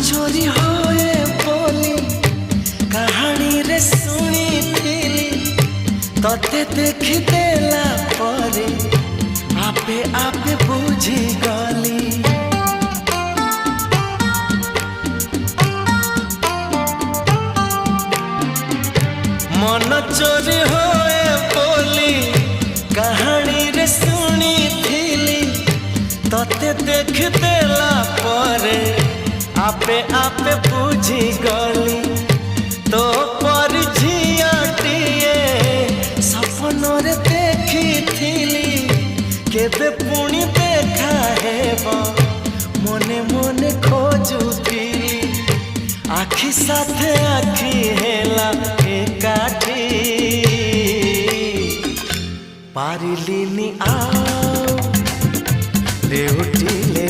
चोरी होए बोली कहानी रे सुनी थिली तते देखी देला परे आपे आपे बुझी गली मन चोरी होए बोली कहानी रे सुनी थिली तते देख देला परे आपे आपे बुझी गली तो पर झियाटिए सपन रे देखी थिली केबे पुणी देखा हेबो मने मने खोजुथिली आखि साथे आखि हेला एकाठी पारिलिनी आओ देउटी